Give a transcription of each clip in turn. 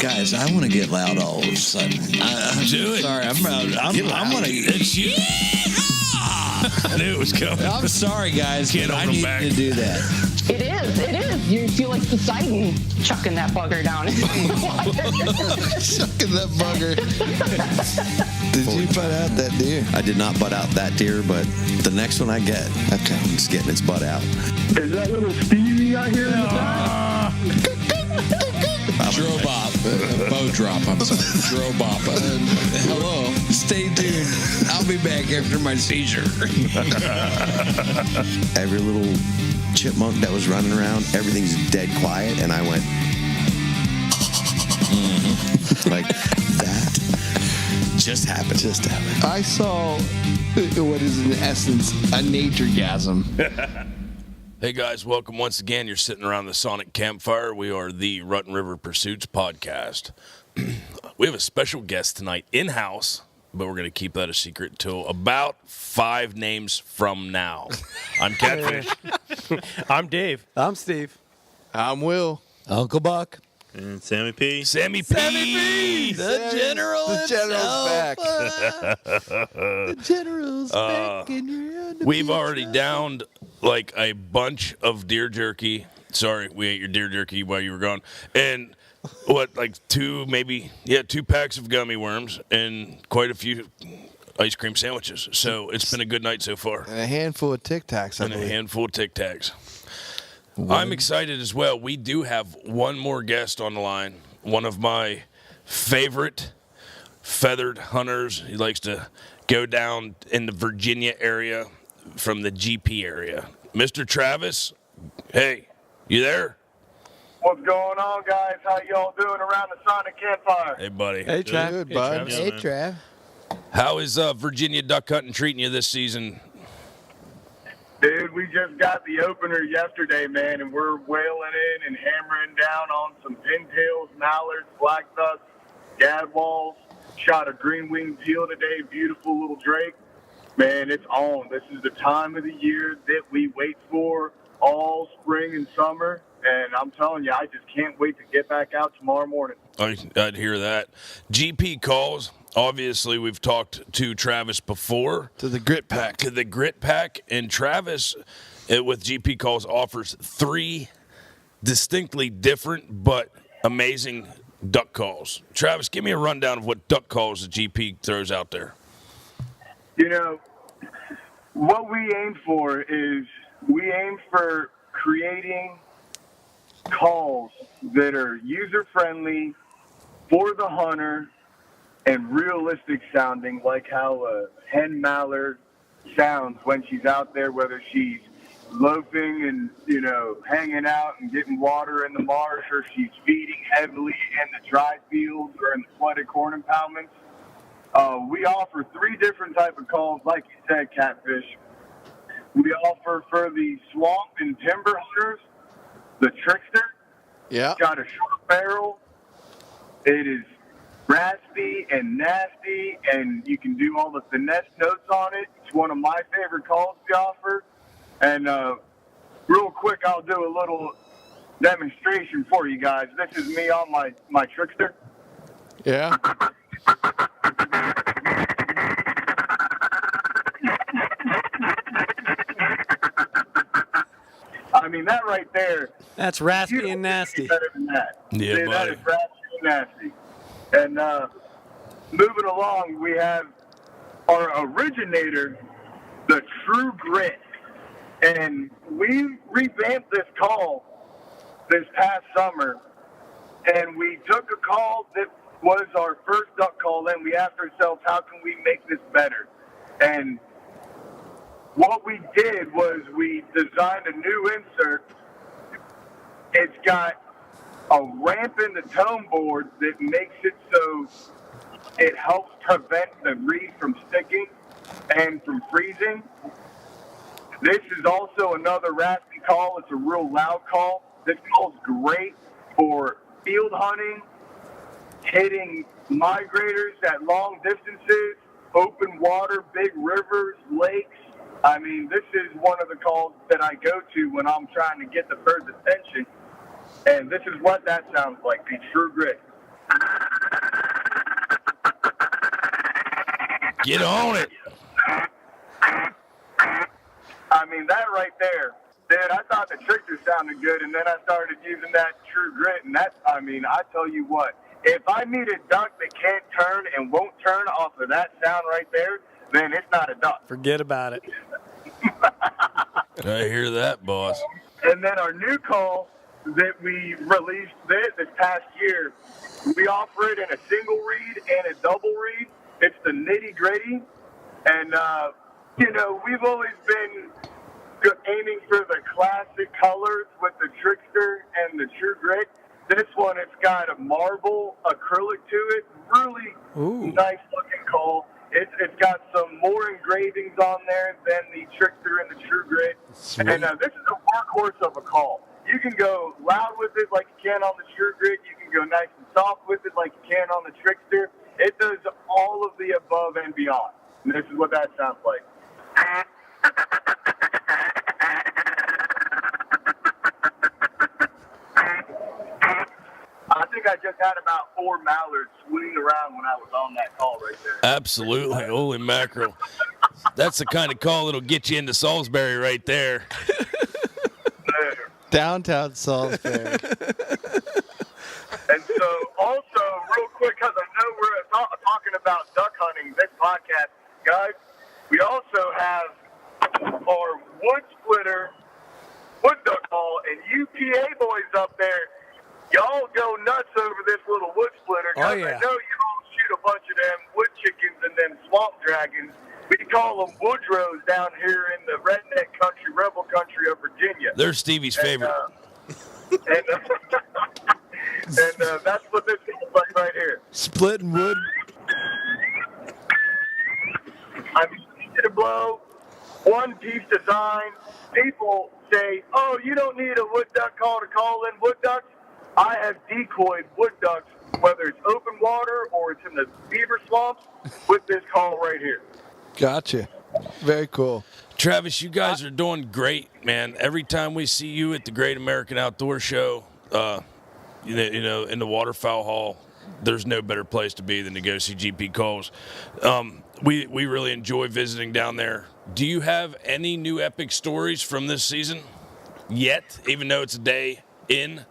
Guys, I want to get loud all of a sudden. Do it. Sorry, I'm going to. It's you. I knew it was coming. I'm sorry, guys, Can't but I hold 'em need back. to do that. It is. You feel like Poseidon chucking that bugger down in the water. Chucking that bugger. Did you butt out that deer? I did not butt out that deer, but the next one I get, Okay. it's getting its butt out. Is that little Stevie out here in the back? Drobop. Bow drop, I'm sorry. Drobop. Hello. Stay tuned. I'll be back after my seizure. Every little chipmunk that was running around, everything's dead quiet, and I went, like, that just happened. I saw what is in essence a nature-gasm. Hey guys, welcome once again. You're sitting around the Sonic Campfire. We are the Rutten River Pursuits podcast. We have a special guest tonight in-house, but we're going to keep that a secret until about 5 names from now. I'm Catfish. I'm Dave. I'm Steve. I'm Will. Uncle Buck. And Sammy P. Sammy P. The general The general's back. The general's back and you're on the We've beach. already downed like a bunch of deer jerky. Sorry, we ate your deer jerky while you were gone. And like 2 packs of gummy worms and quite a few ice cream sandwiches. So it's been a good night so far. And a handful of Tic Tacs, I And a believe. handful of Tic Tacs. I'm excited as well. We do have one more guest on the line. One of my favorite feathered hunters. He likes to go down in the Virginia area from the GP area. Mr. Travis, hey, you there? What's going on, guys? How y'all doing around the Sonic Campfire? Hey, buddy. Hey, Trav. Good, bud. Travis. Hey, Trav. How is Virginia duck hunting treating you this season? Dude, we just got the opener yesterday, man, and we're whaling in and hammering down on some pintails, mallards, black ducks, gadwalls. Shot a green-winged teal today, beautiful little drake. Man, it's on. This is the time of the year that we wait for all spring and summer, and I'm telling you, I just can't wait to get back out tomorrow morning. I'd hear that. GP calls. Obviously, we've talked to Travis before. To the Grit Pack. To the Grit Pack. And Travis, with GP calls, offers 3 distinctly different but amazing duck calls. Travis, give me a rundown of what duck calls the GP throws out there. You know, what we aim for is we aim for creating calls that are user-friendly for the hunter and realistic sounding, like how a hen mallard sounds when she's out there, whether she's loafing and, hanging out and getting water in the marsh, or she's feeding heavily in the dry fields or in the flooded corn impoundments. We offer 3 different type of calls, like you said, Catfish. We offer for the swamp and timber hunters, the Trickster. Yeah. It's got a short barrel. It is raspy and nasty, and you can do all the finesse notes on it. It's one of my favorite calls we offer. And real quick, I'll do a little demonstration for you guys. This is me on my Trickster. Yeah. I mean, that right there. That's You raspy don't and get nasty. better than that. Yeah, See, that buddy. is raspy and nasty. And moving along, we have our originator, the True Grit. And we revamped this call this past summer. And we took a call that was our first duck call, and we asked ourselves, how can we make this better? And what we did was we designed a new insert. It's got a ramp in the tone board that makes it so it helps prevent the reed from sticking and from freezing. This is also another raspy call. It's a real loud call. This call's great for field hunting, hitting migrators at long distances, open water, big rivers, lakes. I mean, this is one of the calls that I go to when I'm trying to get the bird's attention. And this is what that sounds like, the True Grit. Get on it. I mean, that right there. Dude, I thought the trickster sounded good, and then I started using that true grit, and that, I mean, I tell you what, if I meet a duck that can't turn and won't turn off of that sound right there, then it's not a duck. Forget about it. I hear that, boss. And then our new call that we released this past year, we offer it in a single reed and a double reed. It's the nitty gritty. And, you know, we've always been aiming for the classic colors with the trickster and the true grit. This one, it's got a marble acrylic to it. Really nice looking call. It's got some more engravings on there than the trickster and the true grit. Sweet. And this is a workhorse of a call. You can go loud with it like you can on the true grit. You can go nice and soft with it like you can on the trickster. It does all of the above and beyond. And this is what that sounds like. I think I just had about 4 mallards swinging around when I was on that call right there. Absolutely. Holy mackerel. That's the kind of call that'll get you into Salisbury right there. Downtown Salisbury. And so, also, real quick, because I know we're talking about duck hunting this podcast, guys, we also have our wood splitter, wood duck call, and UPA boys up there. Y'all go nuts over this little wood splitter. Oh, Guys, yeah. I know you all shoot a bunch of them wood chickens and them swamp dragons. We call them woodrows down here in the redneck country, rebel country of Virginia. They're Stevie's favorite. And that's what this is like right here. Splitting wood. I'm easy to blow, one-piece design. People say, oh, you don't need a wood duck call to call in wood ducks. I have decoyed wood ducks, whether it's open water or it's in the beaver swamps, with this call right here. Gotcha. Very cool. Travis, you guys are doing great, man. Every time we see you at the Great American Outdoor Show, you know, in the Waterfowl Hall, there's no better place to be than to go see GP calls. We really enjoy visiting down there. Do you have any new epic stories from this season yet, even though it's a day in?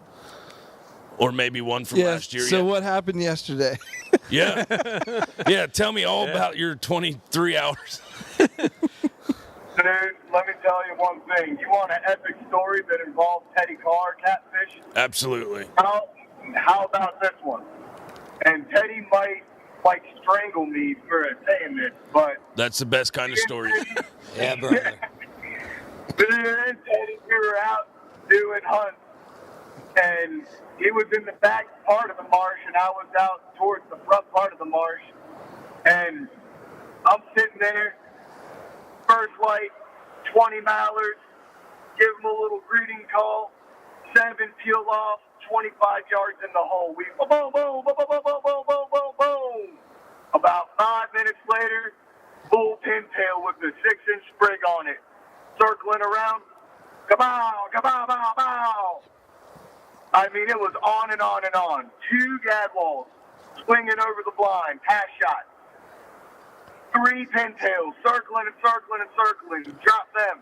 Or maybe one from last year So yet? what happened yesterday? Yeah. Yeah, tell me all about your 23 hours. Dude, let me tell you one thing. You want an epic story that involves Teddy Carr catfish? Absolutely. How about this one? And Teddy might strangle me for saying this, but That's the best kind of story. Yeah, brother. me and Teddy, we were out doing hunts, and he was in the back part of the marsh, and I was out towards the front part of the marsh, and I'm sitting there, first light, 20 mallards, give him a little greeting call, 7 peel off, 25 yards in the hole. We boom, boom, boom, boom, boom, boom, boom, boom, boom, boom. About 5 minutes later, bull pintail with the 6-inch sprig on it, circling around, kabow, kabow, bow, bow. I mean, it was on and on and on. 2 gadwalls swinging over the blind, pass shot. 3 pintails circling and circling and circling. Drop them.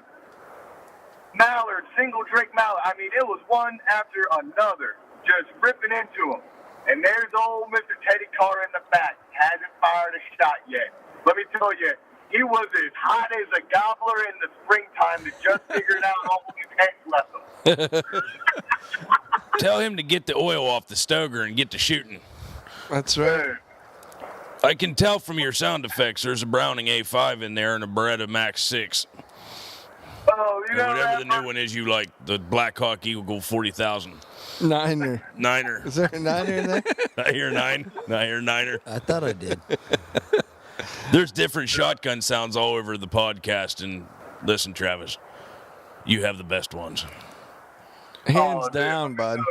Mallard, single drink mallard. I mean, it was one after another, just ripping into them. And there's old Mr. Teddy Carr in the back. Hasn't fired a shot yet. Let me tell you, he was as hot as a gobbler in the springtime that just figured out all his heads left him. Tell him to get the oil off the stoker and get to shooting. That's right. Dude, I can tell from your sound effects there's a Browning A5 in there and a Beretta Max 6. oh, you And know whatever the that, new one is you like, the Black Hawk Eagle 40,000. Niner. Niner. Is there a niner in there? I hear 9. I hear Niner. I thought I did. There's different shotgun sounds all over the podcast. And listen, Travis, you have the best ones. Hands dude. down, bud.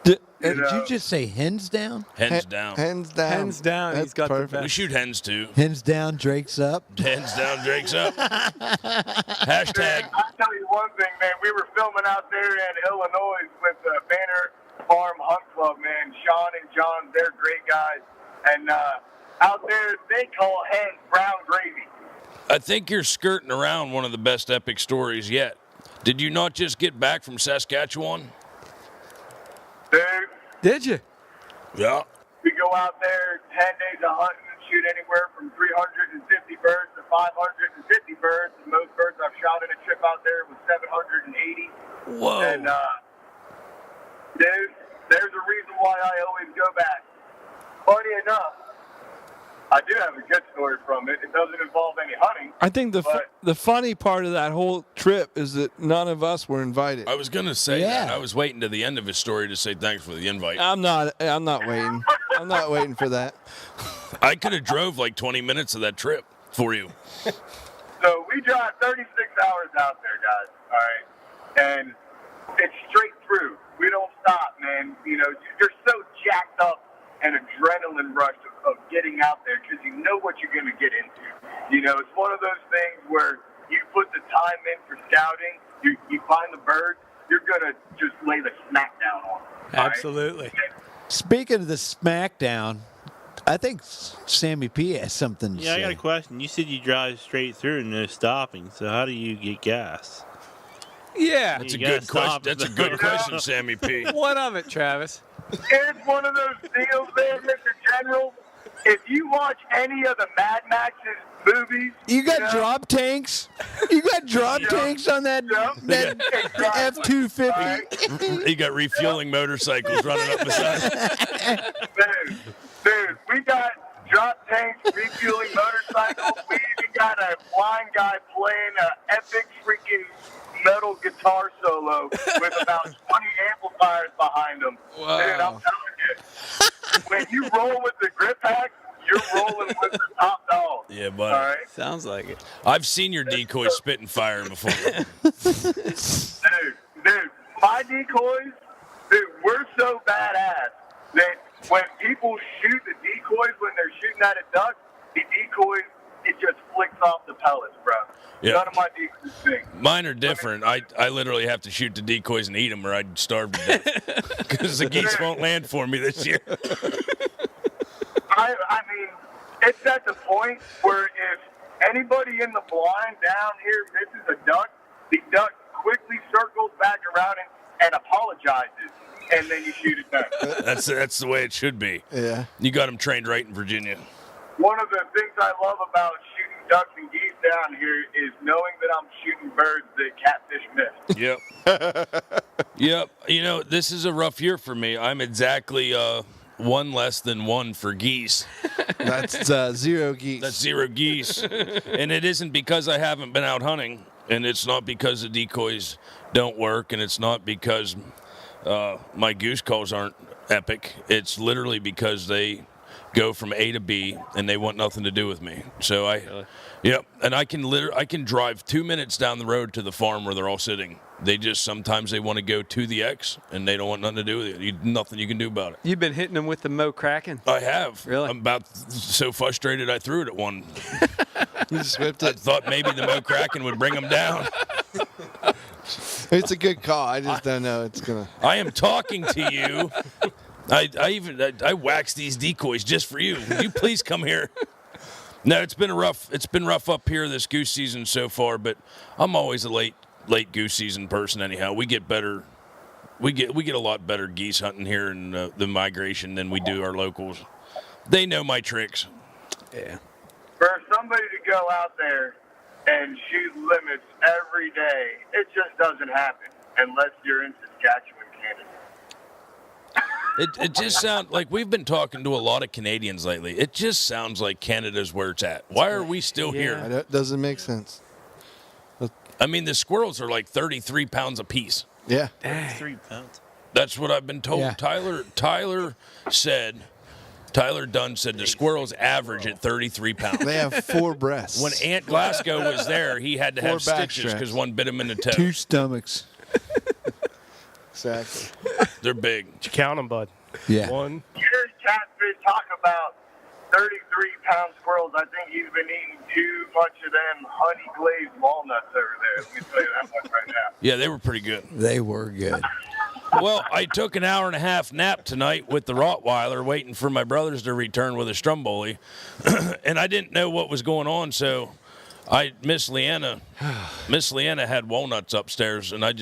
Did know. you just say hens down? Hens down. Hands down. Hands down, That's he's got the perfect. best. We shoot hens too. Hens down, Drake's up. Hens down, Drake's up. Hashtag. I'll tell you one thing, man. We were filming out there in Illinois with the Banner Farm Hunt Club, man. Sean and John, they're great guys. And out there they call hens brown gravy. I think you're skirting around one of the best epic stories yet. Did you not just get back from Saskatchewan? Dude, Did you? Yeah. we go out there 10 days of hunting and shoot anywhere from 350 birds to 550 birds. The most birds I've shot in a trip out there was 780. Whoa. And, dude, there's a reason why I always go back. Funny enough, I do have a good story from it. It doesn't involve any hunting. I think the funny part of that whole trip is that none of us were invited. I was going to say Yeah. that. I was waiting to the end of his story to say thanks for the invite. I'm not waiting. I'm not waiting for that. I could have drove like 20 minutes of that trip for you. So we drive 36 hours out there, guys, all right? And it's straight through. We don't stop, man. You know, you're so jacked up and adrenaline rush of getting out there because you know what you're going to get into. You know, it's one of those things where you put the time in for scouting, you find the birds, you're going to just lay the smack down on them. all right? Absolutely. Speaking of the smackdown, I think Sammy P has something to Yeah, I say. got a question. You said you drive straight through and no stopping. So how do you get gas? Yeah. That's a You gotta good question. stop. That's a good question, Sammy P. What of it, Travis? It's one of those deals there, Mr. General. If you watch any of the Mad Max's movies, You got know, drop tanks? You got drop tanks on that F-250? He got refueling motorcycles running up beside. Dude, we got drop tanks, refueling motorcycles. We even got a blind guy playing an epic freaking metal guitar solo with about 20 amplifiers behind him. Wow. Dude, I'm telling you, when you roll with the grip pack, you're rolling with the top dog. Yeah, buddy. All right? Sounds like it. I've seen your decoy spitting fire before. Dude, my decoys, dude, we're so badass that when people shoot the decoys when they're shooting at a duck, the decoys, it just flicks off the pellets, bro. Yeah. None of my decoys sing. Mine are different. I literally have to shoot the decoys and eat them or I'd starve to death. Because the geese won't land for me this year. I mean, it's at the point where if anybody in the blind down here misses a duck, the duck quickly circles back around and apologizes, and then you shoot it down. That's the way it should be. Yeah. You got them trained right in Virginia. One of the things I love about shooting ducks and geese down here is knowing that I'm shooting birds that catfish missed. Yep. Yep. You know, this is a rough year for me. I'm exactly one less than one for geese. That's zero geese. That's 0 geese. And it isn't because I haven't been out hunting, and it's not because the decoys don't work, and it's not because my goose calls aren't epic. It's literally because they go from A to B, and they want nothing to do with me. So yep. And I can drive 2 minutes down the road to the farm where they're all sitting. They just sometimes they want to go to the X, and they don't want nothing to do with it. Nothing you can do about it. You've been hitting them with the Mo Kraken. I have. Really? I'm about so frustrated I threw it at one. You just whipped I it. thought maybe the Mo Kraken would bring them down. It's a good call. I just don't know. It's going to. I am talking to you. I wax these decoys just for you. Will you please come here? No, it's been rough up here this goose season so far, but I'm always a late goose season person anyhow. We get better. We get a lot better geese hunting here in the migration than we do our locals. They know my tricks. Yeah. For somebody to go out there and shoot limits every day, it just doesn't happen unless you're in Saskatchewan, Canada. It just sounds like we've been talking to a lot of Canadians lately. It just sounds like Canada's where it's at. Why are we still here? That doesn't make sense. I mean, the squirrels are like 33 pounds apiece. Yeah. 3 pounds. That's what I've been told. Yeah. Tyler Dunn said the squirrels average at 33 pounds. They have 4 breasts. When Aunt Glasgow was there, he had to 4 have back stitches because straps. one bit him in the toe. 2 stomachs. Exactly. They're big. Did you count them, bud? Yeah. 1. You hear Catfish talk about 33-pound squirrels. I think he's been eating too much of them honey glazed walnuts over there. Let me tell you that much right now. Yeah, they were pretty good. They were good. Well, I took an hour and a half nap tonight with the Rottweiler, waiting for my brothers to return with a Stromboli, and I didn't know what was going on, so Miss Leanna had walnuts upstairs, and I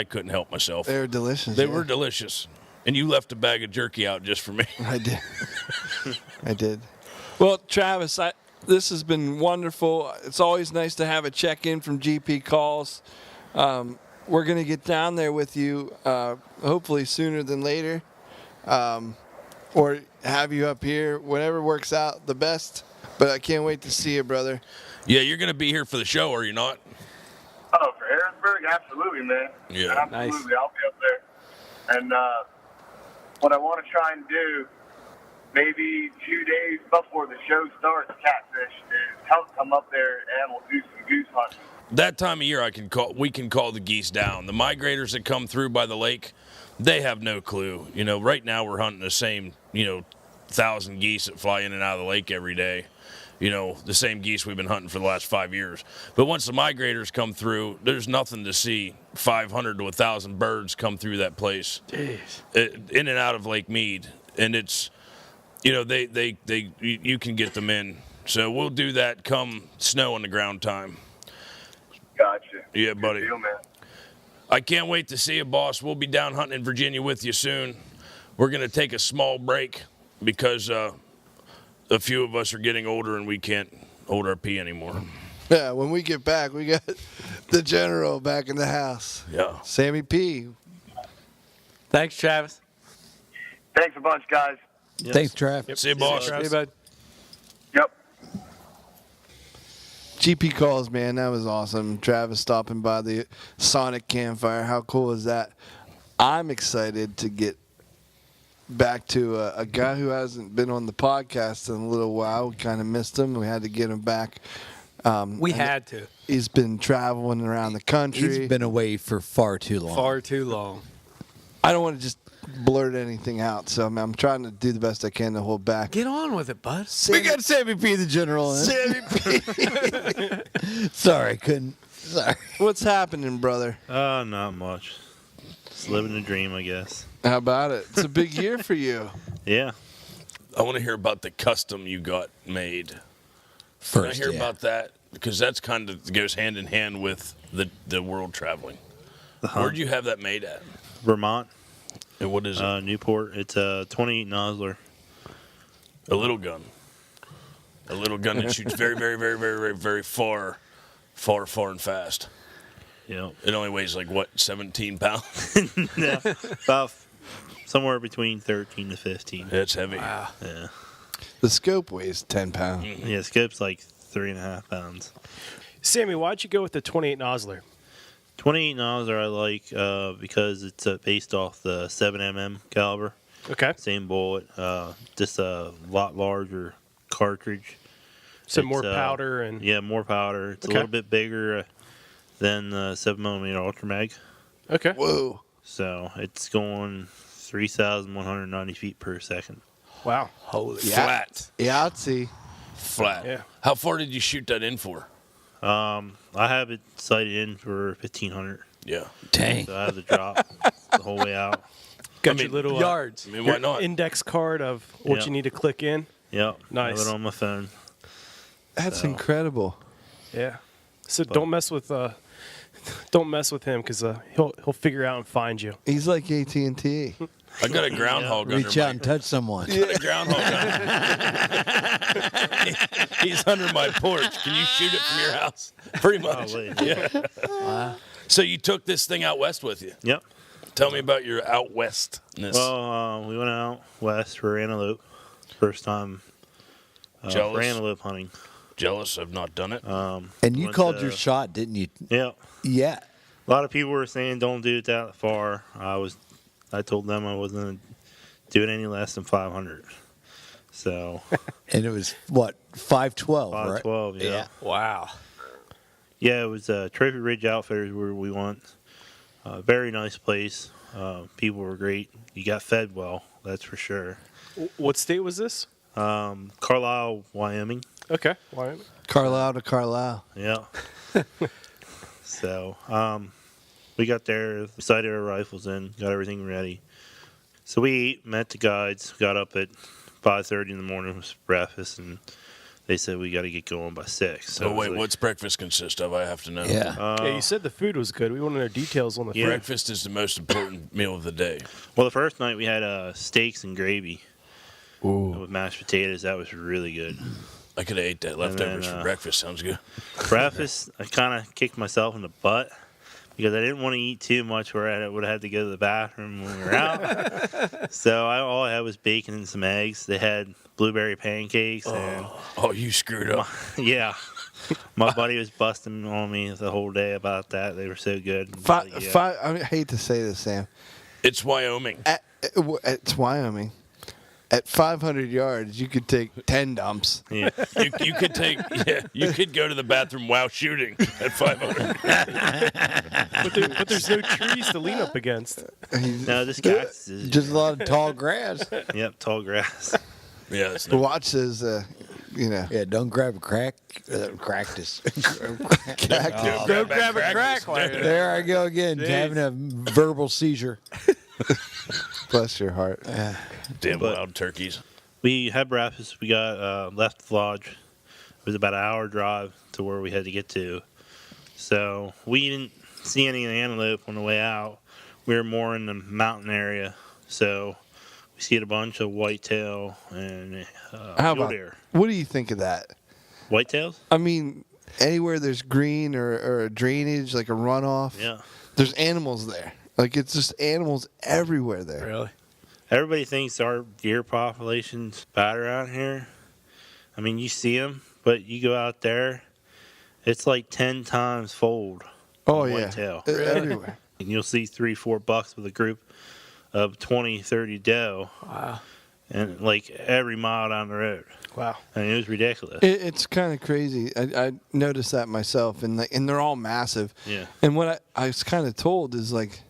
couldn't help myself. They were delicious. They were delicious, and you left a bag of jerky out just for me. I did. I did. Well, Travis, this has been wonderful. It's always nice to have a check-in from GP Calls. We're going to get down there with you hopefully sooner than later, or have you up here, whatever works out the best. But I can't wait to see you, brother. Yeah, you're going to be here for the show, are you not? Oh, for Harrisburg? Absolutely, man. Yeah. Absolutely. Nice. I'll be up there. And what I want to try and do, maybe 2 days before the show starts, Catfish, is come up there and we'll do some goose hunting. That time of year, we can call the geese down. The migrators that come through by the lake, they have no clue. You know, right now we're hunting the same, 1,000 geese that fly in and out of the lake every day. The same geese we've been hunting for the last 5 years. But once the migrators come through, there's nothing to see. 500 to 1,000 birds come through that place. Jeez. In and out of Lake Mead. And it's, you can get them in. So we'll do that come snow on the ground time. Gotcha. Yeah, buddy. Good deal, man. I can't wait to see you, boss. We'll be down hunting in Virginia with you soon. We're going to take a small break because a few of us are getting older and we can't hold our pee anymore. Yeah, when we get back, we got the general back in the house. Yeah. Sammy P. Thanks, Travis. Thanks a bunch, guys. Yes. Thanks, Trav. See you, boss. See you, bud. Yep. GP Calls, man, that was awesome. Travis stopping by the Sonic Campfire. How cool is that? I'm excited to get back to a guy who hasn't been on the podcast in a little while. We kind of missed him. We had to get him back. We had to. He's been traveling around the country. He's been away for far too long. Far too long. I don't want to just blurt anything out, so I'm trying to do the best I can to hold back. Get on with it, bud. We got Sammy P, the general. In. Sammy P. Sorry, couldn't. Sorry. What's happening, brother? Not much. Just living the dream, I guess. How about it? It's a big year for you. Yeah. I want to hear about the custom you got made. First, Can I hear yeah. about that? Because that's kind of goes hand in hand with the world traveling. Where'd you have that made at? Vermont, And what is it? Newport. It's a 28 nozzler. A little gun. A little gun that shoots very, very, very, very, very, very far and fast. Yep. It only weighs 17 pounds. Yeah. About somewhere between 13 to 15. It's heavy. Wow. Yeah. The scope weighs 10 pounds. Yeah, scope's like 3.5 pounds. Sammy, why'd you go with the 28 nozzler? 28 nozzler I like because it's based off the 7mm caliber. Okay. Same bullet, just a lot larger cartridge. So It's, more powder and Yeah, more powder. It's Okay. a little bit bigger than the 7mm Ultra Mag. okay. Whoa. So it's going 3,190 feet per second. Wow. Holy Flat. Yahtzee. Flat. Yeah. How far did you shoot that in for? I have it sighted in for 1,500. Yeah. Dang. So I have the drop the whole way out. Got your little yards. I mean, why your not? index card of what Yeah. you need to click in. Yep. Nice. Have it on my phone. That's So. incredible. Yeah. So don't mess with him because he'll figure out and find you. He's like AT&T. I got a groundhog Reach under out and touch someone. got a groundhog under. He's under my porch. Can you shoot it from your house? Pretty much. Golly. Yeah. Wow. So you took this thing out west with you. Yep. Tell me about your out westness. Well, we went out west for antelope. First time for Jealous? antelope hunting. Jealous? I've not done it. And you Went called to- your shot, didn't you? Yep. Yeah. A lot of people were saying don't do it that far. I told them I wasn't going to do it any less than 500. So And it was, what, 512, right? 512, yeah. Wow. Yeah, it was Trophy Ridge Outfitters where we went. Very nice place. People were great. You got fed well, that's for sure. What state was this? Carlisle, Wyoming. Okay. Wyoming. Carlisle to Carlisle. Yeah. So, we got there, sighted our rifles in, got everything ready. So we ate, met the guides, got up at 5:30 in the morning with breakfast, and they said we got to get going by 6. So wait, what's breakfast consist of? I have to know. Yeah, you said the food was good. We want to know details on the food. Breakfast is the most important meal of the day. Well, the first night we had steaks and gravy with mashed potatoes. That was really good. I could have ate that leftovers for breakfast. Sounds good. Breakfast, I kind of kicked myself in the butt because I didn't want to eat too much where I would have had to go to the bathroom when we were out. So all I had was bacon and some eggs. They had blueberry pancakes. Oh, you screwed up. Yeah. My buddy was busting on me the whole day about that. They were so good. I hate to say this, Sam. It's Wyoming. It's Wyoming. At 500 yards, you could take 10 dumps. Yeah. You could take. Yeah, you could go to the bathroom while shooting at 500. But there's no trees to lean up against. No, this cactus is Just a lot of tall grass. Yep, tall grass. Yeah, that's Watch says, Yeah, don't grab a cactus. Go grab a crack. There I go again, having a verbal seizure. Bless your heart. Damn wild turkeys. We had breakfast. We got left the lodge. It was about an hour drive to where we had to get to. So we didn't see any antelope on the way out. We were more in the mountain area. So we see a bunch of whitetail and mule deer. What do you think of that? Whitetails? I mean, anywhere there's green or a drainage, like a runoff, there's animals there. Like, it's just animals everywhere there. Really? Everybody thinks our deer population's bad around here. I mean, you see them, but you go out there, it's like 10 times fold. Oh, yeah. Whitetail. Everywhere. And you'll see 3-4 bucks with a group of 20, 30 doe. Wow. And like every mile down the road. Wow. I mean, it was ridiculous. It's kind of crazy. I noticed that myself, and they're all massive. Yeah. And what I was kind of told is, like,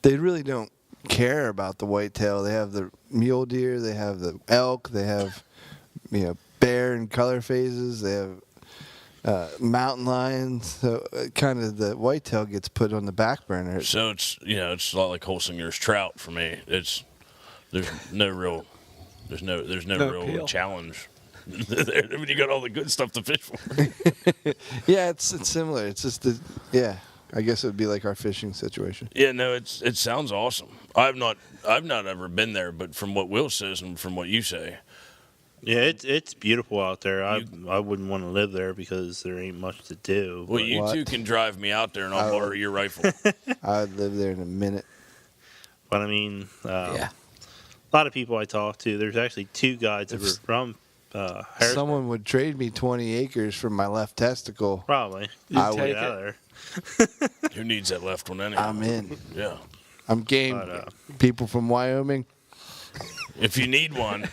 they really don't care about the whitetail. They have the mule deer, they have the elk, they have, bear and color phases, they have mountain lions. So kind of the whitetail gets put on the back burner. So it's a lot like Holsinger's trout for me. There's no real appeal. challenge there when you got all the good stuff to fish for. Yeah, it's similar. It's just I guess it would be like our fishing situation. Yeah, no, it sounds awesome. I've not ever been there, but from what Will says and from what you say, yeah, it's beautiful out there. I wouldn't want to live there because there ain't much to do. Well, you two can drive me out there and I'll borrow your rifle. I'd live there in a minute. But I mean, a lot of people I talk to. There's actually 2 guides that were from Harrisburg. Someone would trade me 20 acres for my left testicle. Probably. I You'd would. take out of there. Who needs that left one anyway? I'm in. Yeah. I'm game. But, People from Wyoming. If you need one,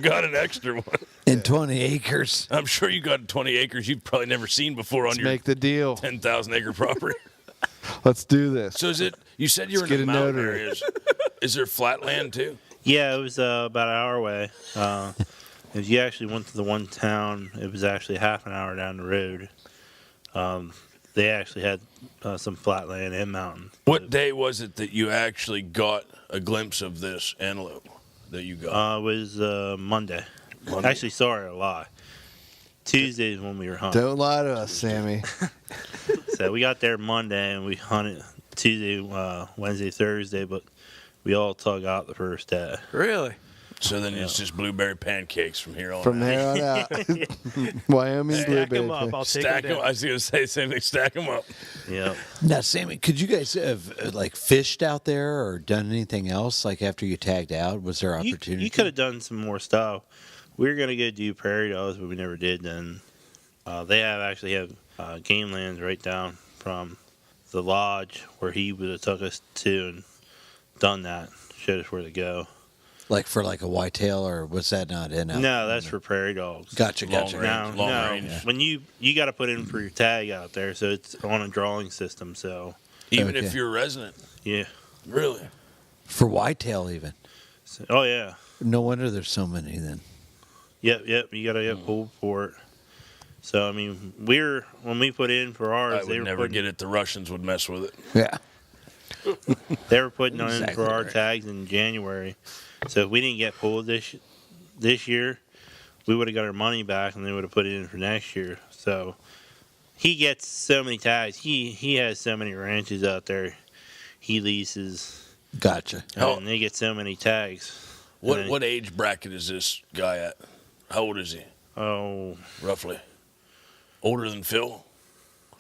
got an extra one. In 20 acres. I'm sure you got 20 acres you've probably never seen before on your Make the deal. 10,000 acre property. Let's do this. So is it? You said you're Let's in get the a mountain notary. areas. Is there flat land too? Yeah, it was about an hour away. If you actually went to the one town, it was actually half an hour down the road. They actually had some flat land and mountain. What day was it that you actually got a glimpse of this antelope that you got? It was Monday. Actually, sorry, I lie. Tuesday is when we were hunting. Don't lie to us, Sammy. So we got there Monday and we hunted Tuesday, Wednesday, Thursday, but we all tug out the first day. Really? So then it's just blueberry pancakes from here on From out. here on out. Wyoming Stack blueberry. them up. I'll take Stack them them. down. I was going to say the same thing. Stack them up. Yeah. Now, Sammy, could you guys have fished out there or done anything else like after you tagged out? Was there opportunity? You could have done some more stuff. We were going to go do prairie dogs, but we never did then. They actually have game lands right down from the lodge where he would have took us to and done that, showed us where to go. Like for like a whitetail, or was that not in? No, that's for prairie dogs. Gotcha. Long range. When you got to put in for your tag out there, so it's on a drawing system. So even if you're a resident, yeah, really, for whitetail even. So, oh yeah. No wonder there's so many then. Yep. You got to get pulled for it. So I mean, when we put in for ours, I would never get it. The Russians would mess with it. Yeah. They were putting on Exactly for our right. tags in January. So if we didn't get pulled this year, we would have got our money back and they would have put it in for next year. So he gets so many tags. He has so many ranches out there. He leases. Gotcha. And they get so many tags. What age bracket is this guy at? How old is he? Oh, roughly. Older than Phil?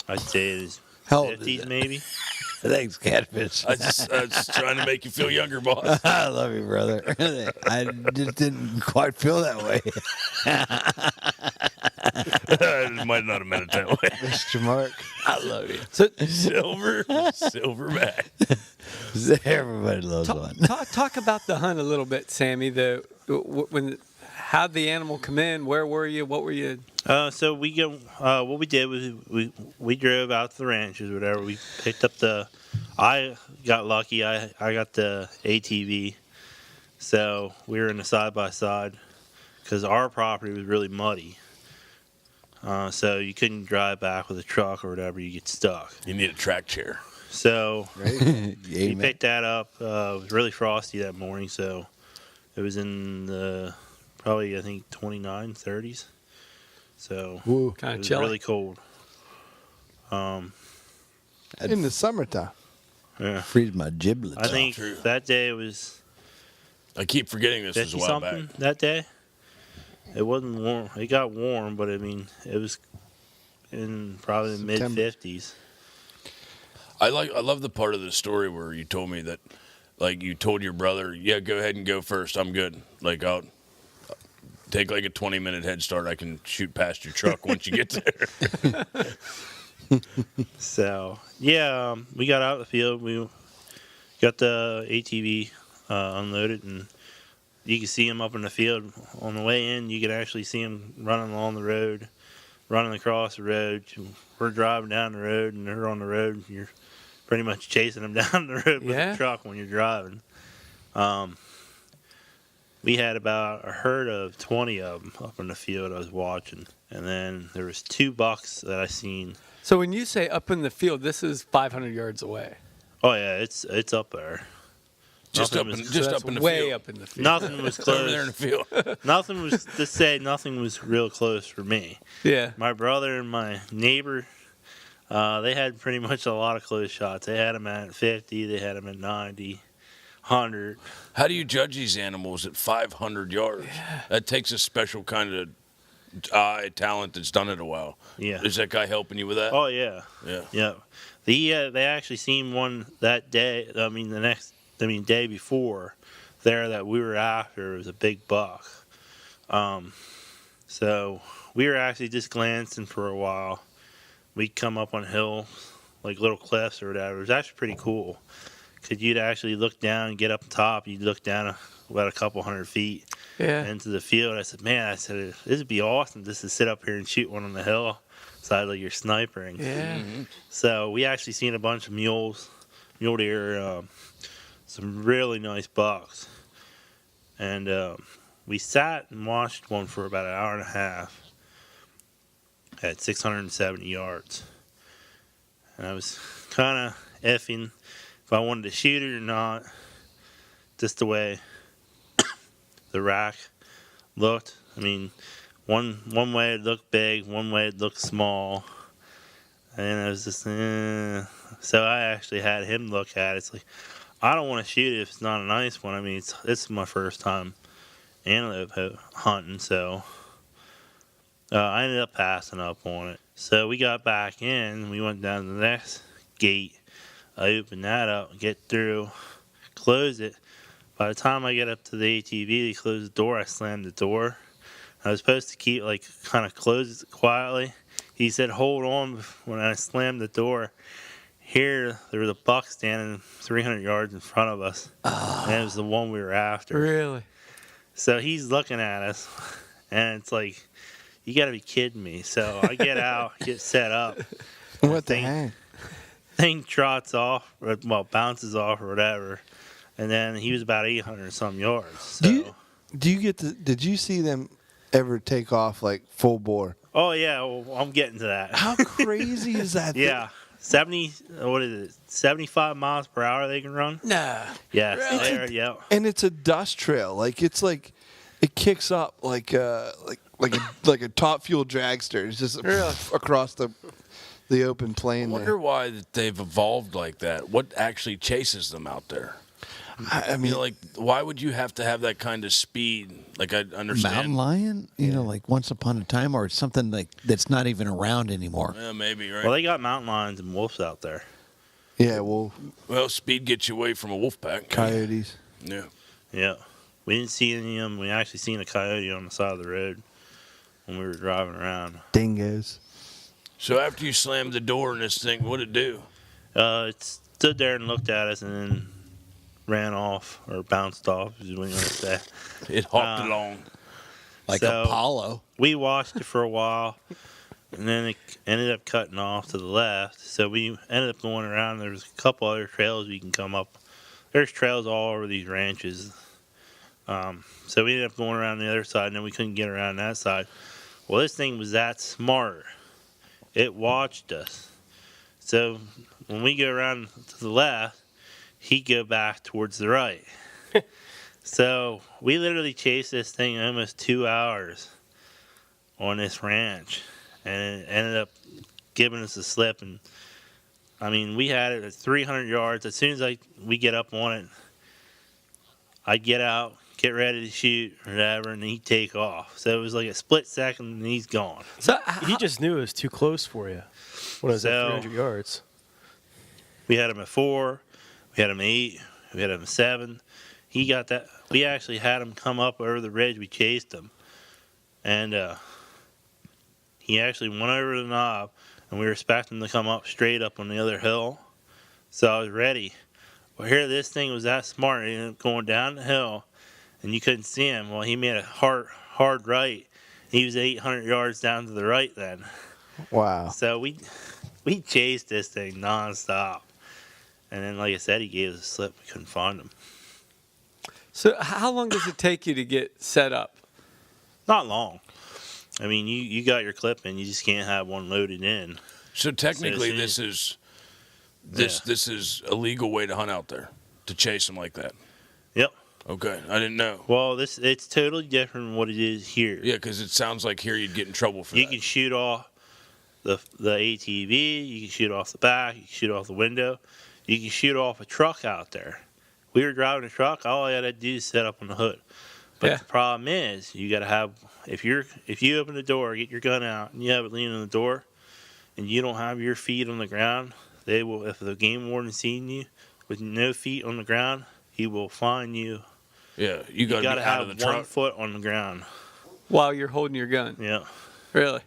I'd say it's How old is 50s it? maybe. Thanks, Catfish. I was trying to make you feel younger, boss. I love you, brother. I just didn't quite feel that way. I might not have meant it that way. Mr. Mark. I love you. So Silverback. Everybody loves one. talk about the hunt a little bit, Sammy. How'd the animal come in? Where were you? What were you? So we go. What we did was we drove out to the ranches, or whatever. We picked up I got lucky. I got the ATV, so we were in a side by side because our property was really muddy. So you couldn't drive back with a truck or whatever. You get stuck. You need a track chair. So we Amen. picked that up. It was really frosty that morning, so it was in the probably I think 29, 30s. So Kind it of was chilly. really cold. In the summertime. Yeah. Freeze my giblets. I think true. that day was I keep forgetting this was 50 a while something back. that day. It wasn't warm. It got warm, but I mean, it was in probably the mid September. 50s. I love the part of the story where you told me that, like, you told your brother, yeah, go ahead and go first. I'm good. Like, I'll take like a 20-minute head start. I can shoot past your truck once you get there. So yeah, we got out of the field. We got the ATV unloaded, and you could see him up in the field. On the way in, you could actually see him running along the road, running across the road. We're driving down the road, and they're on the road. You're pretty much chasing them down the road with Yeah. the truck when you're driving. We had about a herd of 20 of them up in the field I was watching, and then there was 2 bucks that I seen. So when you say up in the field, this is 500 yards away. Oh yeah, it's up there. Just Nothing up was- in, just That's up in the way field. up in the field. Nothing was Over there in the close. field. Nothing was to say. Nothing was real close for me. Yeah. My brother and my neighbor, they had pretty much a lot of close shots. They had them at 50. They had them at 90, 100. How do you judge these animals at 500 yards? That takes a special kind of eye talent that's done it a while. Yeah. Is that guy helping you with that? Oh yeah. Yeah. Yeah. They actually seen one that day. I mean day before there that we were after. It was a big buck. So we were actually just glancing for a while. We'd come up on hills, like little cliffs or whatever. It was actually pretty cool. Cause you'd actually look down and get up top. You'd look down about a couple 100 feet Yeah. into the field. I said, man, this would be awesome just to sit up here and shoot one on the hill side like you're sniping. Yeah. So we actually seen a bunch of mule deer, some really nice bucks. And we sat and watched one for about an hour and a half at 670 yards. And I was kind of effing if I wanted to shoot it or not, just the way the rack looked. I mean, one way it looked big, one way it looked small. And I was just, So I actually had him look at it. It's like, I don't want to shoot it if it's not a nice one. I mean, it's my first time antelope hunting, so I ended up passing up on it. So we got back in. We went down to the next gate. I opened that up, get through, close it. By the time I get up to the ATV to close the door, I slammed the door. I was supposed to keep, kind of close it quietly. He said, hold on. When I slammed the door, here, there was a buck standing 300 yards in front of us. And it was the one we were after. Really? So he's looking at us, and it's like, you got to be kidding me. So I get out, get set up. What the heck? Thing trots off, bounces off or whatever. And then he was about 800 some yards. So. Did you see them ever take off like full bore? Oh, yeah, well, I'm getting to that. How crazy is that? Yeah. 70, what is it, 75 miles per hour they can run? Nah. Yes, Really? there, yeah. And it's a dust trail. Like it's like it kicks up like a top fuel dragster. It's just across the open plain. I wonder why that they've evolved like that. What actually chases them out there? I mean, like, why would you have to have that kind of speed? Like, I understand. Mountain lion, like once upon a time, or something like that's not even around anymore. Yeah, maybe, right? Well, they got mountain lions and wolves out there. Yeah, well, speed gets you away from a wolf pack. Coyotes. Yeah. Yeah. We didn't see any of them. We actually seen a coyote on the side of the road when we were driving around. Dingoes. So after you slammed the door in this thing, what'd it do? It stood there and looked at us and then ran off or bounced off, is what you want to say. It hopped along. Like so Apollo. We watched it for a while, and then it ended up cutting off to the left. So we ended up going around. There was a couple other trails we can come up. There's trails all over these ranches. So we ended up going around the other side, and then we couldn't get around that side. Well, this thing was that smart. It watched us. So when we go around to the left, he'd go back towards the right. So we literally chased this thing almost 2 hours on this ranch, and it ended up giving us a slip. And I mean, we had it at 300 yards. As soon as we get up on it, I'd get out, get ready to shoot or whatever, and he'd take off. So it was like a split second, and he's gone. So he just knew it was too close for you when it was at 300 yards. We had him at 4, we had him at 8, we had him at 7. He got that. We actually had him come up over the ridge. We chased him, and he actually went over the knob, and we were expecting him to come up straight up on the other hill. So I was ready. Well, here this thing was that smart. He ended up going down the hill, and you couldn't see him. Well, he made a hard right. He was 800 yards down to the right then. Wow. So we chased this thing nonstop. And then, like I said, he gave us a slip. We couldn't find him. So how long does it take you to get set up? Not long. I mean, you got your clip in. You just can't have one loaded in. So technically, this is a legal way to hunt out there, to chase them like that. Yep. Okay, I didn't know. Well, it's totally different from what it is here. Yeah, because it sounds like here you'd get in trouble for that. You can shoot off the ATV. You can shoot off the back. You can shoot off the window. You can shoot off a truck out there. We were driving a truck. All I had to do is set up on the hood. But the problem is, you got to have if you open the door, get your gun out, and you have it leaning on the door, and you don't have your feet on the ground, they will. If the game warden sees you with no feet on the ground, he will fine you. Yeah, you got to have out of the 1 truck foot on the ground while you're holding your gun. Yeah. Really?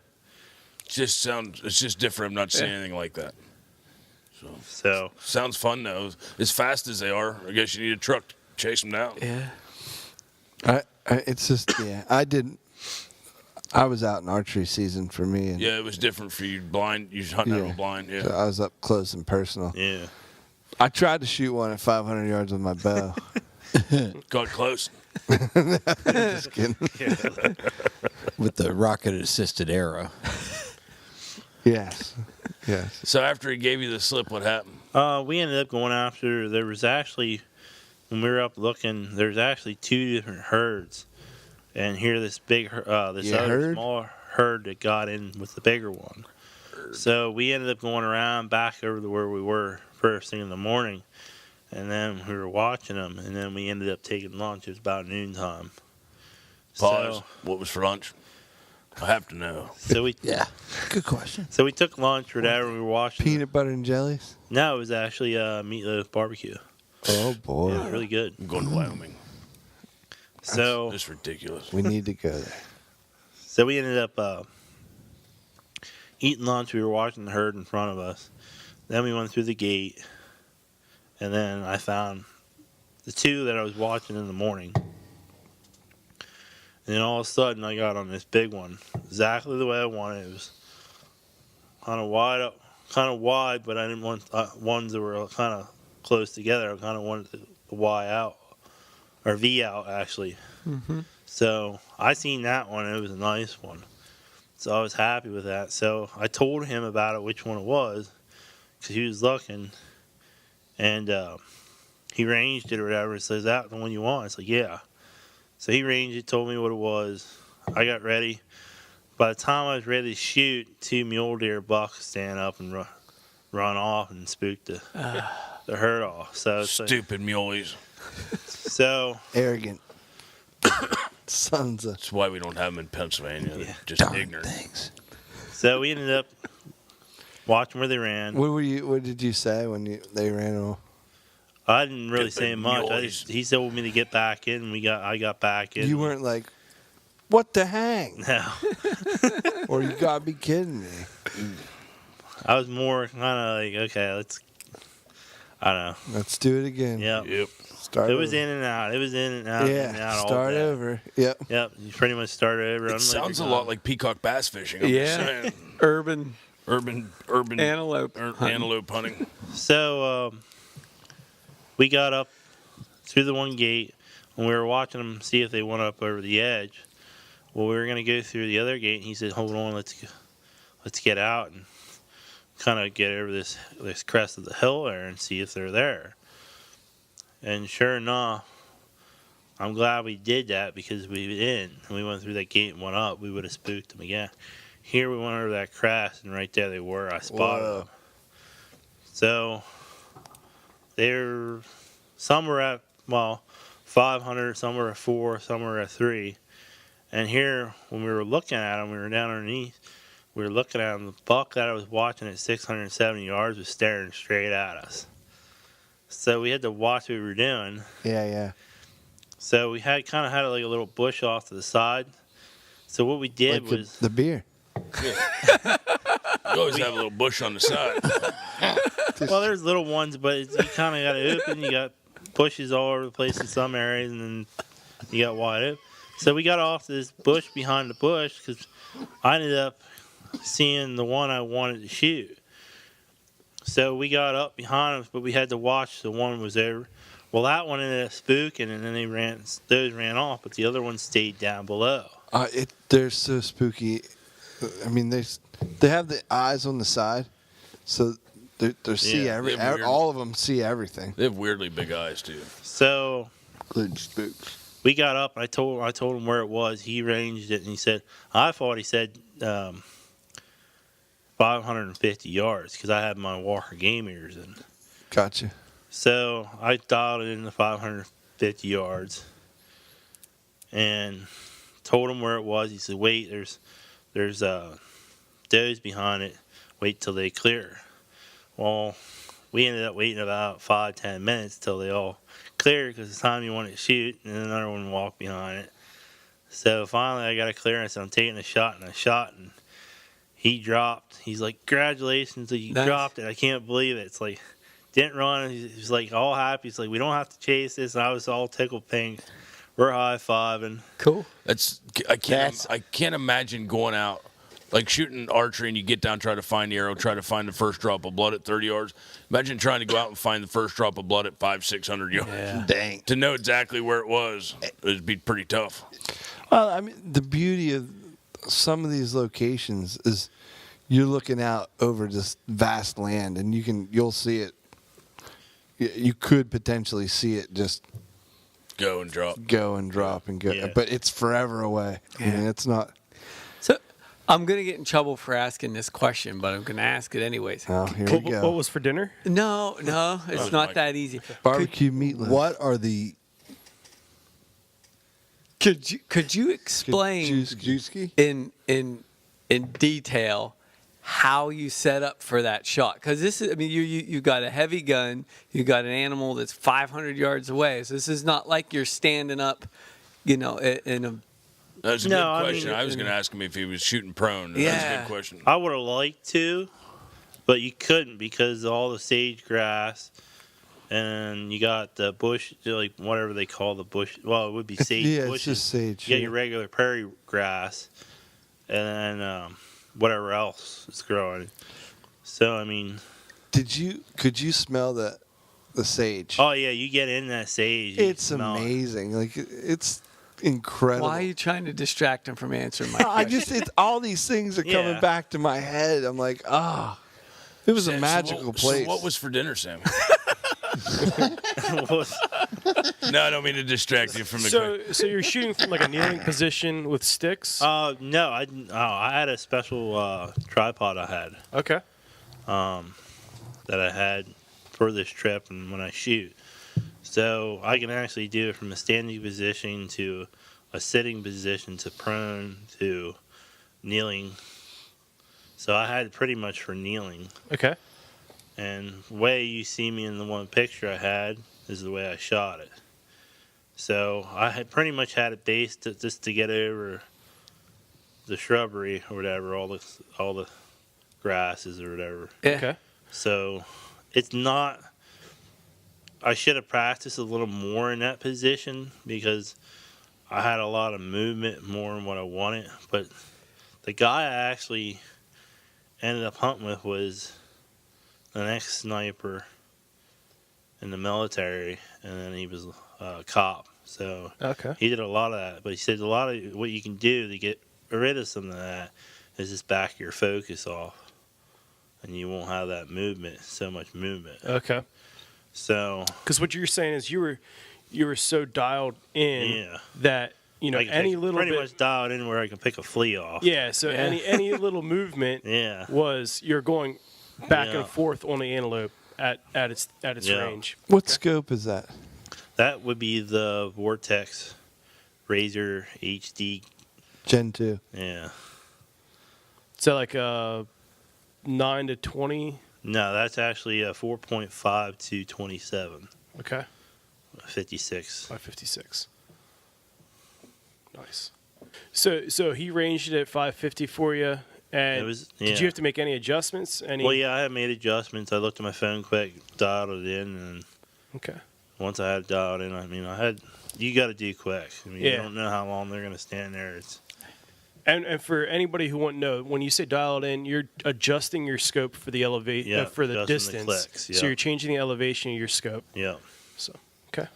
It's just different. I'm not seeing anything like that. So sounds fun though. As fast as they are, I guess you need a truck to chase them down. Yeah. It's just I was out in archery season for me. And yeah, it was different for you. Blind, you hunting out of a blind. Yeah, so I was up close and personal. Yeah. I tried to shoot one at 500 yards with my bow. Got close. Just kidding. With the rocket-assisted arrow. Yes. So after he gave you the slip, what happened? We ended up going after. There was actually, when we were up looking, there's actually 2 different herds, and here this other small herd that got in with the bigger one. So we ended up going around back over to where we were first thing in the morning, and then we were watching them, and then we ended up taking lunch. It was about noontime. Pause. So, what was for lunch? I have to know. So good question. So we took lunch or whatever. We were watching peanut butter and jellies. No, it was actually meatloaf barbecue. Oh boy, yeah, really good. I'm going to Wyoming. So it's ridiculous. We need to go there. So we ended up eating lunch. We were watching the herd in front of us. Then we went through the gate, and then I found the 2 that I was watching in the morning. And then all of a sudden, I got on this big one, exactly the way I wanted. It was kind of wide, but I didn't want ones that were kind of close together. I kind of wanted the Y out, or V out, actually. Mm-hmm. So I seen that one, and it was a nice one. So I was happy with that. So I told him about it, which one it was. because he was looking, and he ranged it or whatever. It says, that the one you want? It's like, yeah. So he ranged it, told me what it was. I got ready. By the time I was ready to shoot, 2 mule deer bucks stand up and run off and spooked the herd off. So it's Stupid muleys. So arrogant. Sons of. That's why we don't have them in Pennsylvania. Yeah. They're just ignorant. Things. So we ended up watching where they ran. What did you say when they ran off? I didn't really say Stupid much. He told me to get back in. I got back in. You weren't like, what the hang? No. Or you gotta be kidding me. I was more kind of like, okay, I don't know. Let's do it again. Yep. Start It was over. in and out. It was in and out. Yeah, in and out all start day. over. Yep. Yep. You pretty much started over. It sounds a lot like peacock bass fishing. I'm just saying. Urban antelope antelope hunting. So we got up through the one gate, and we were watching them see if they went up over the edge. Well, we were going to go through the other gate, and he said, hold on, let's get out and kind of get over this crest of the hill there and see if they're there. And sure enough, I'm glad we did that, because we didn't. And we went through that gate and went up, we would have spooked them again. Here we went over that crest, and right there they were. I spotted them. So some were at 500, some were at 4, some were at 3. And here, when we were looking at them, we were down underneath. We were looking at them. The buck that I was watching at 670 yards was staring straight at us. So we had to watch what we were doing. Yeah. So we kind of had like a little bush off to the side. So what we did Like was the beer. You always have a little bush on the side. well, there's little ones, but you kind of got it open. You got bushes all over the place in some areas, and then you got wide open. So we got off this bush behind the bush because I ended up seeing the one I wanted to shoot. So we got up behind us, but we had to watch the one was there. Well, that one ended up spooking, and then those ran off, but the other one stayed down below. They're so spooky. I mean, they have the eyes on the side, so they see all of them see everything. They have weirdly big eyes too. So good spooks. We got up. I told him where it was. He ranged it, and he said, I thought he said 550 yards because I had my Walker game ears in. Gotcha. So I dialed it in the 550 yards and told him where it was. He said, wait, there's does behind it. Wait till they clear. Well, we ended up waiting about 5-10 minutes till they all cleared because it's time you want to shoot, and then another one walked behind it. So finally I got a clearance. I'm taking a shot, and he dropped. He's like, congratulations, you dropped it. I can't believe it. It's like, didn't run. He's like all happy. He's like, we don't have to chase this. And I was all tickled pink. We're high-fiving. Cool. I can't imagine going out like shooting archery and you get down, try to find the arrow, try to find the first drop of blood at 30 yards. Imagine trying to go out and find the first drop of blood at 500-600 yards. Yeah. Dang. To know exactly where it was, it'd be pretty tough. Well, I mean, the beauty of some of these locations is you're looking out over this vast land, and you'll see it. You could potentially see it just go and drop and go, Yeah. but it's forever away. I mean, it's not. So I'm going to get in trouble for asking this question, but I'm going to ask it anyways. Oh, here we go. What was for dinner? No, it's not that easy. Barbecue meatloaf. What are the Could you explain in detail how you set up for that shot? Because this is, I mean, you got a heavy gun, you got an animal that's 500 yards away, so this is not like you're standing up, in a. That's a good question. I was going to ask him if he was shooting prone. That's a good question. I would have liked to, but you couldn't because of all the sage grass. And you got the bush, like whatever they call the bush. Well, it would be sage Yeah, bushes. it's just sage. You got your regular prairie grass, and then whatever else is growing. So I mean, could you smell the sage? Oh yeah, you get in that sage. you It's smell it. amazing. Like it's incredible. Why are you trying to distract him from answering my question? it's all these things are coming back to my head. I'm like, It was a Sam, magical place. So what was for dinner, Sammy? No, I don't mean to distract you from the. So you're shooting from like a kneeling position with sticks? No, I had a special tripod I had. Okay. That I had for this trip and when I shoot. So I can actually do it from a standing position to a sitting position to prone to kneeling. So I had pretty much for kneeling. Okay. And the way you see me in the one picture I had is the way I shot it. So I had pretty much had it based just to get over the shrubbery or whatever, all the grasses or whatever. Yeah. Okay. So it's not. I should have practiced a little more in that position because I had a lot of movement more than what I wanted. But the guy I actually ended up hunting with was an ex-sniper in the military, and then he was a cop. So Okay. he did a lot of that. But he said a lot of what you can do to get rid of some of that is just back your focus off, and you won't have that movement, so much movement. Okay. So, Because what you're saying is you were so dialed in yeah, that I can any pick, little pretty bit. much dialed in where I can pick a flea off. Yeah. So any little movement Yeah. was you're going back Yeah. and forth on the antelope at its Yeah. range. What scope is that? That would be the Vortex Razor HD. Gen 2. Yeah. So like 9 to 20. No, that's actually a 4.5 to 27. Okay. 56. 556. Nice. So he ranged it at 550 for you, and It was- did yeah. you have to make any adjustments? Well, yeah, I had made adjustments. I looked at my phone quick, dialed it in, and Okay. once I had it dialed in, you got to do quick. I mean, you Yeah. don't know how long they're going to stand there. It's And for anybody who won't know, when you say dialed in, you're adjusting your scope for the elevation Yeah, for the adjusting the distance. clicks, So yeah. you're changing the elevation of your scope. yeah. So okay.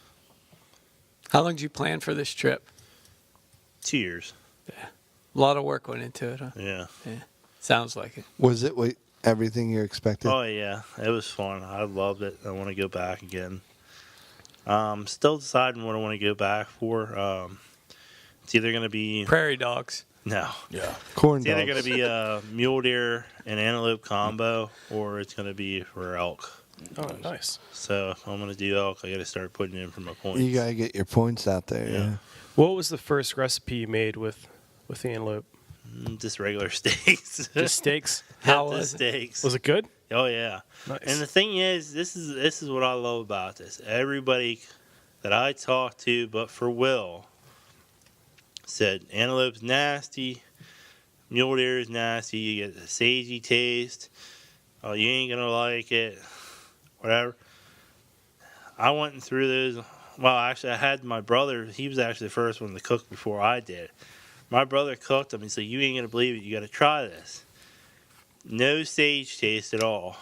How long did you plan for this trip? 2 years. A lot of work went into it, huh? Yeah. Sounds like it. Was it everything you expected? Oh yeah, it was fun. I loved it. I want to go back again. Still deciding what I want to go back for. It's either going to be Prairie dogs. no. Yeah. Corn It's either dogs. going to be a mule deer and antelope combo, or it's going to be for elk. Oh, nice. So if I'm going to do elk, I got to start putting in for my points. You got to get your points out there. Yeah. Yeah. What was the first recipe you made with the antelope? Just regular steaks. Just steaks. How Just was it? steaks. Was it good? Oh yeah. Nice. And the thing is, this is what I love about this. Everybody that I talked to, but for Will, said antelope's nasty, mule deer is nasty. You get the sagey taste. Oh, you ain't gonna like it. Whatever. I went through those. Well, actually, I had my brother. He was actually the first one to cook before I did. My brother cooked them. He said, "You ain't gonna believe it. You got to try this. No sage taste at all,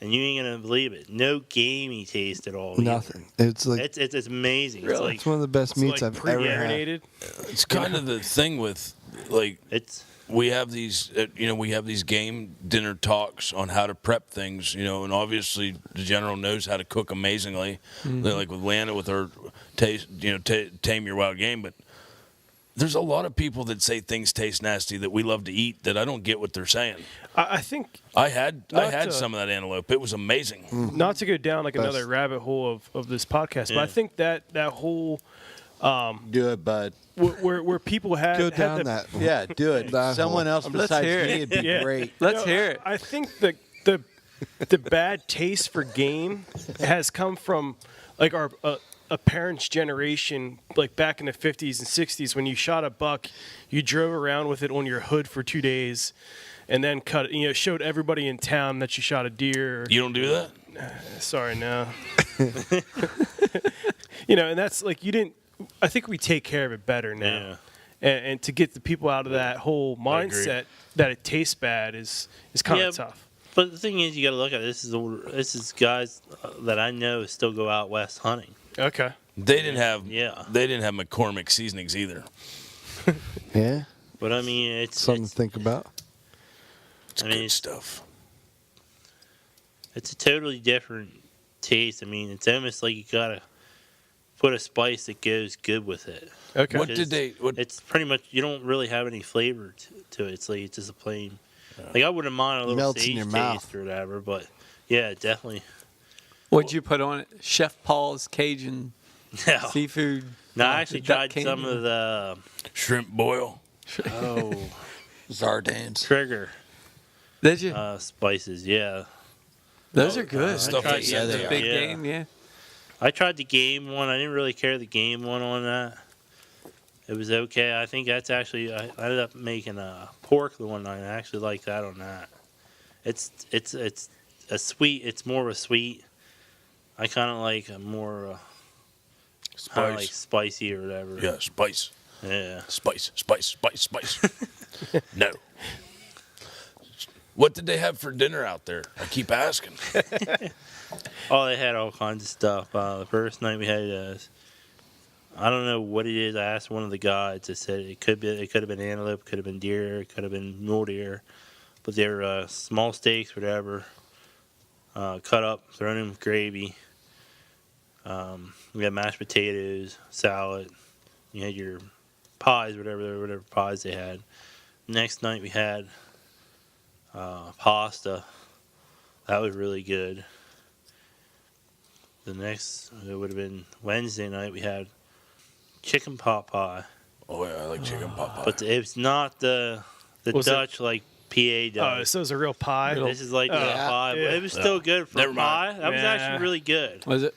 and you ain't gonna believe it. No gamey taste at all. either. Nothing. It's like It's amazing. Really? It's like it's one of the best meats like I've ever had. pre-marinated. It's kind of the thing with like it's we have these we have these game dinner talks on how to prep things, and obviously the general knows how to cook amazingly. Like with Lana with her taste, tame your wild game, but there's a lot of people that say things taste nasty that we love to eat that I don't get what they're saying. I think I had Not, some of that antelope. It was amazing. not to go down like Best. another rabbit hole of this podcast, but Yeah. I think that whole Do it, bud. where people had Go had down the, that. Yeah, do it. That Someone whole- else Let's besides hear me it. would be Yeah. great. Let's hear it. I think the bad taste for game has come from like our a parent's generation, like back in the 50s and 60s, when you shot a buck, you drove around with it on your hood for 2 days, and then cut it. Showed everybody in town that you shot a deer. You don't do that? Sorry, no. And that's like you didn't. I think we take care of it better now. Yeah. And to get the people out of that whole mindset that it tastes bad is kind of tough. But the thing is, you got to look at it. This is guys that I know still go out west hunting. Okay. They didn't have Yeah. They didn't have McCormick seasonings either. Yeah. But I mean, it's Something to think about. It's I good mean, stuff. It's a totally different taste. I mean, it's almost like you gotta put a spice that goes good with it. Okay. What did they? What, It's pretty much you don't really have any flavor to it. It's like it's just a plain. Like I wouldn't mind a little Melts in sage your taste mouth. or whatever, but yeah, definitely. What'd you put on it? Chef Paul's Cajun No, seafood. no, I actually duck tried some candy? of the shrimp boil. Zardans. trigger Did you? spices. Yeah, Those are good. stuff like Okay, that, the they big are. Yeah. game, yeah. I tried the game one. I didn't really care the game one on that. It was okay. I think that's actually I ended up making a pork the one night. I actually like that on that. It's a sweet. It's more of a sweet. I kind of like a more kind of like spicy or whatever. Yeah, spice. Yeah. Spice. No. What did they have for dinner out there? I keep asking. Oh, they had all kinds of stuff. The first night we had, I don't know what it is. I asked one of the guides. I said it could have been antelope, could have been deer, it could have been mule deer, but they're small steaks, whatever, cut up, thrown in with gravy. We had mashed potatoes, salad. You had your pies, whatever pies they had. Next night we had pasta. That was really good. The next, it would have been Wednesday night, we had chicken pot pie. Oh, yeah, I like chicken pot pie. But it's not the Was it- Dutch like PA Oh, does. so it's a real pie. This is like the pie. yeah. But it was still good for Never a mind. pie. That was Yeah. actually really good. Was it?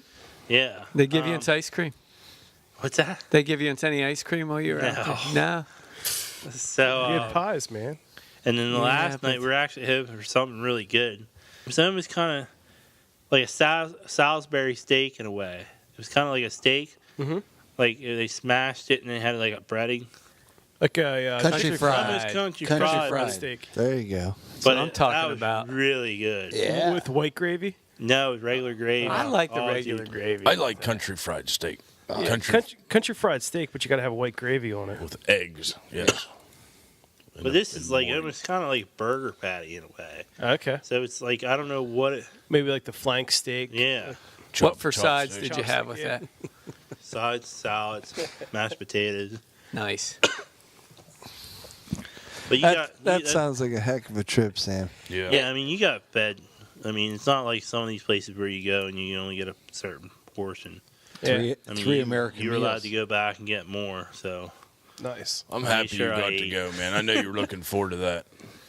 Yeah. They give you any ice cream? What's that? They give you any ice cream while you were out there? No. So, Good pies, man. and then the Yeah, last but- night, we were actually hoping for something really good. It was almost kind of like a Salisbury steak in a way. It was kind of like a steak. Mhm. Like they smashed it and they had like a breading. Like a Country fried. Almost country Country fried. fried. steak There you go. what I'm talking that was about. really good. Yeah. with white gravy. No, it was regular gravy. I like the Oh, regular dude. gravy. I like country fried steak. Country fried steak, but you got to have white gravy on it. with eggs. Yes. But this is like almost kind of like burger patty in a way. Okay. So it's like I don't know what it. Maybe like the flank steak. Yeah, What for Chop sides steak. did you have with Yeah. that? sides, salads, mashed potatoes. Nice. But you That got sounds like a heck of a trip, Sam. Yeah. Yeah, I mean you got fed. I mean it's not like some of these places where you go and you only get a certain portion. Yeah. I mean, Three you, American You were allowed meals. to go back and get more. So Nice. I'm I'm happy sure you got I to ate. go, man. I know you were looking forward to that.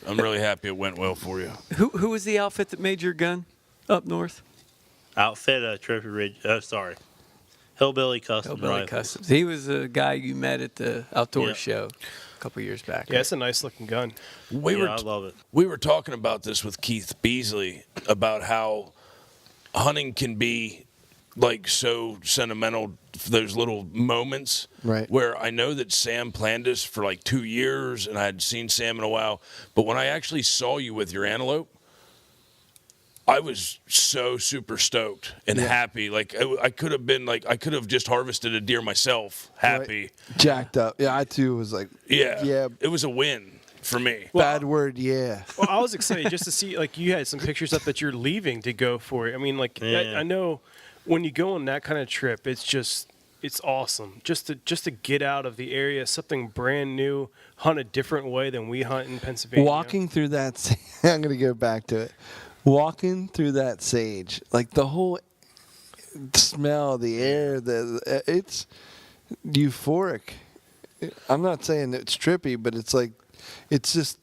I'm really happy it went well for you. Who was the outfit that made your gun up north? outfit Trophy Ridge. Oh, sorry, Hillbilly Custom Hillbilly Rifles. Customs. He was a guy you met at the outdoor Yeah. show a couple years back. Yeah, it's a nice looking gun. We Yeah, I love it. We were talking about this with Keith Beasley about how hunting can be like so sentimental for those little moments. Right. Where I know that Sam planned this for like 2 years and I hadn't seen Sam in a while. But when I actually saw you with your antelope, I was so super stoked and happy. Like I could have been like, I could have just harvested a deer myself, happy. Right. Jacked up. Yeah, I too was like, Yeah. Yeah. It was a win for me. bad word, yeah. Well, I was excited just to see, like, you had some pictures up that you're leaving to go for it. I mean, like, Yeah. I know when you go on that kind of trip, it's awesome just to get out of the area, something brand new, hunt a different way than we hunt in Pennsylvania. Walking through that, I'm going to go back to it. Walking through that sage, like the whole smell, the air, it's euphoric. I'm not saying it's trippy, but it's like, it's just,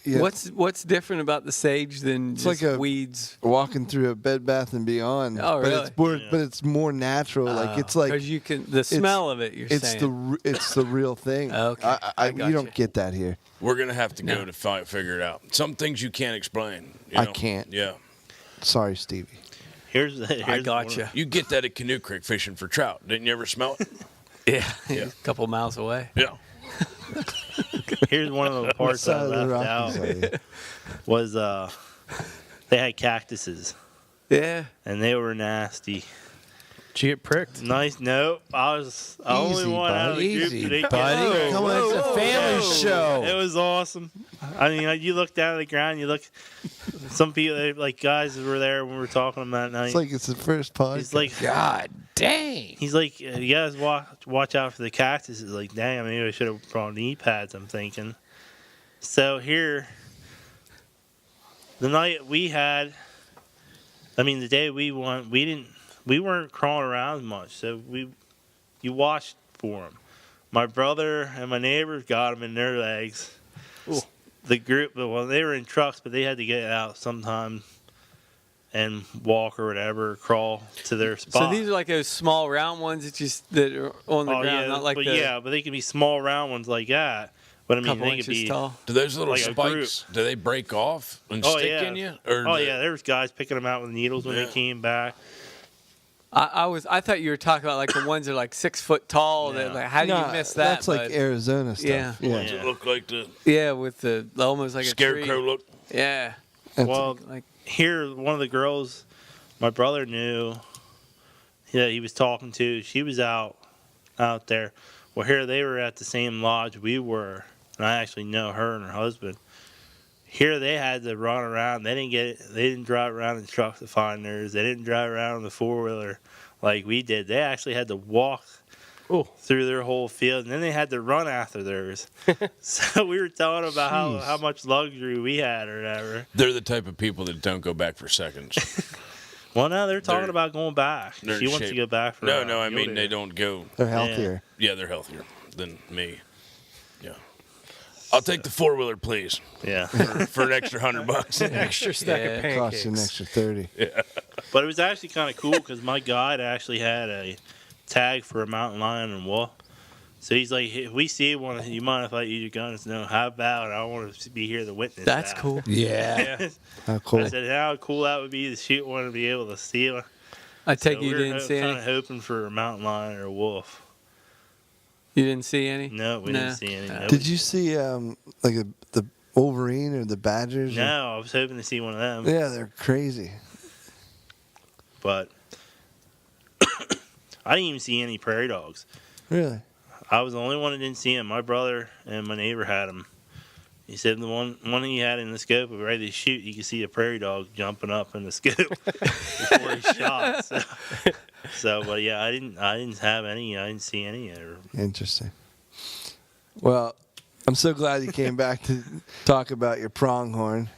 yeah. What's different about the sage than just like a- weeds? Walking through a Bed Bath and Beyond. Oh, But really? it's more, but it's more natural. Like it's like Because you can the smell of it. You're it's saying it's the real thing. Okay, I you gotcha. don't get that here. We're going to have to go No. to figure it out. Some things you can't explain. You I know? can't. Yeah. Sorry, Stevie. Here's I gotcha. You get that at Canoe Creek fishing for trout. Didn't you ever smell it? Yeah, Yeah. a couple miles away. Yeah. Here's one of the What parts I side of the left Rockies out are you? was they had cactuses Yeah. and they were nasty. Did you get pricked? Nice. No, I was the only one out of the group Easy, that didn't buddy. get Come on, it's a family show. It was awesome. I mean, you look down at the ground, you look. Some people, like guys that were there when we were talking to them that night. It's like it's the first podcast. He's like, God dang. He's like, you guys watch out for the cactuses. Like, dang, maybe I should have brought knee pads. I'm thinking. So here, the night we had, the day we won, we weren't crawling around as much. So you watched for them. My brother and my neighbors got them in their legs. Ooh. The group, well, they were in trucks, but they had to get out sometime and walk or whatever, crawl to their spot. So these are like those small round ones that are on the ground, yeah, not like but they can be small round ones like that. But I mean, couple they could inches be tall. Do those little like a group. spikes, do they break off and stick in you? Or There was guys picking them out with needles when they came back. I thought you were talking about like the ones that are like 6 foot tall. Yeah. That, like, how do you miss that? That's like Arizona stuff. Yeah. Yeah. Ones that look like the With the almost like scarecrow a tree. look. Yeah. Well, like here, one of the girls my brother knew, he was talking to, she was out there. Well, here they were at the same lodge we were, and I actually know her and her husband. Here they had to run around. They didn't drive around in trucks to find theirs. They didn't drive around in the 4-wheeler like we did. They actually had to walk through their whole field, and then they had to run after theirs. So we were telling about how much luxury we had or whatever. They're the type of people that don't go back for seconds. Well, no, they're talking about going back. They're She in wants to shape. go back for No, I mean field they day. don't go. They're healthier. Yeah, they're healthier than me. Yeah. I'll take the 4-wheeler, please. Yeah. For an extra $100. An extra stack of pancakes. Costs you an extra 30. Yeah. But it was actually kind of cool because my guide actually had a tag for a mountain lion and wolf. So he's like, if we see one, you mind if I use your gun? I said, no, how about it? I want to be here to witness That's that. cool. Yeah. How cool. I said, how cool that would be to shoot one and be able to see one. I take you didn't see kind any. of hoping for a mountain lion or a wolf. You didn't see any? No, we didn't see any. No. Did you see like the Wolverine or the Badgers? No, I was hoping to see one of them. Yeah, they're crazy. But I didn't even see any prairie dogs. Really? I was the only one that didn't see him. My brother and my neighbor had him. He said the one he had in the scope, ready to shoot, you could see a prairie dog jumping up in the scope before he shot. But yeah, I didn't have any. I didn't see any. Interesting. Well, I'm so glad you came back to talk about your pronghorn.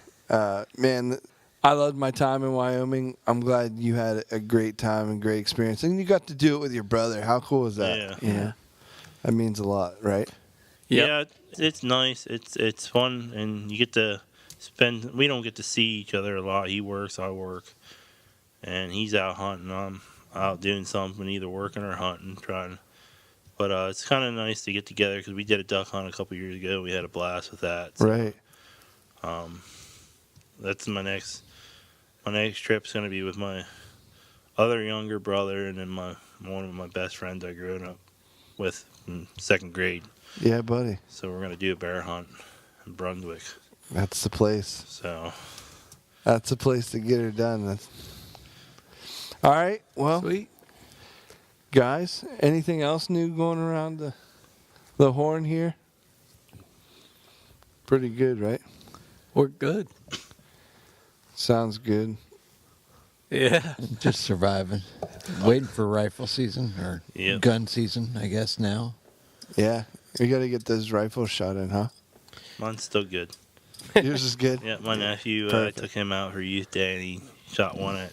Man, I loved my time in Wyoming. I'm glad you had a great time and great experience, and you got to do it with your brother. How cool is that? Yeah. That means a lot, right? Yep. Yeah, it's nice. It's fun, and you get to spend. We don't get to see each other a lot. He works, I work, and he's out hunting. I'm out doing something, either working or hunting, trying. But it's kind of nice to get together because we did a duck hunt a couple years ago. We had a blast with that. So, Right. That's my next trip's going to be with my other younger brother, and then one of my best friends I grew up with in 2nd grade. Yeah, buddy. So we're going to do a bear hunt in Brunswick. That's the place. So That's the place to get her done. All right. Well, Sweet. guys, anything else new going around the horn here? Pretty good, right? We're good. Sounds good. Yeah. Just surviving. Waiting for rifle season or Yep. gun season, I guess, now. Yeah. We got to get those rifles shot in, huh? mine's still good. Yours is good? Yeah, my nephew, I Perfect. took him out for youth day, and he shot one at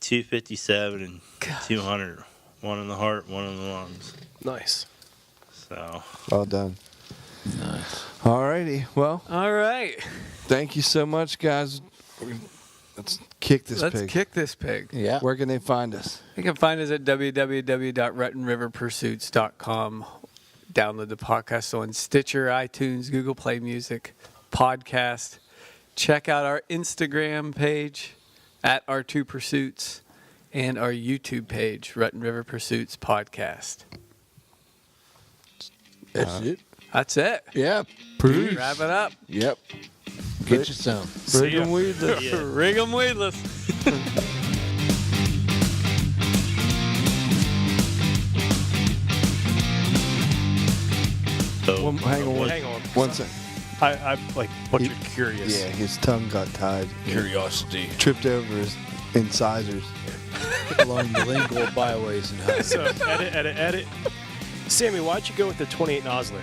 257 and 200. One in the heart, one in the lungs. Nice. So Well done. Nice. All righty. Well, All right. thank you so much, guys. Let's kick this Let's pig. kick this pig. Yeah. Where can they find us? You can find us at www.ruttenriverpursuits.com. Download the podcast on Stitcher, iTunes, Google Play Music, podcast. Check out our Instagram page at R2 Pursuits and our YouTube page, Rutten River Pursuits Podcast. That's it. That's it. Yep. Wrap it up. Yep. Get you some. Rig 'em weedless. Rig 'em weedless. Well, hang on. Hang on. One second. I'm like butchered curious. Yeah, his tongue got tied. Curiosity. Tripped over his incisors. Along the lingual byways and highways. So edit. Sammy, why'd you go with the 28 Nosler?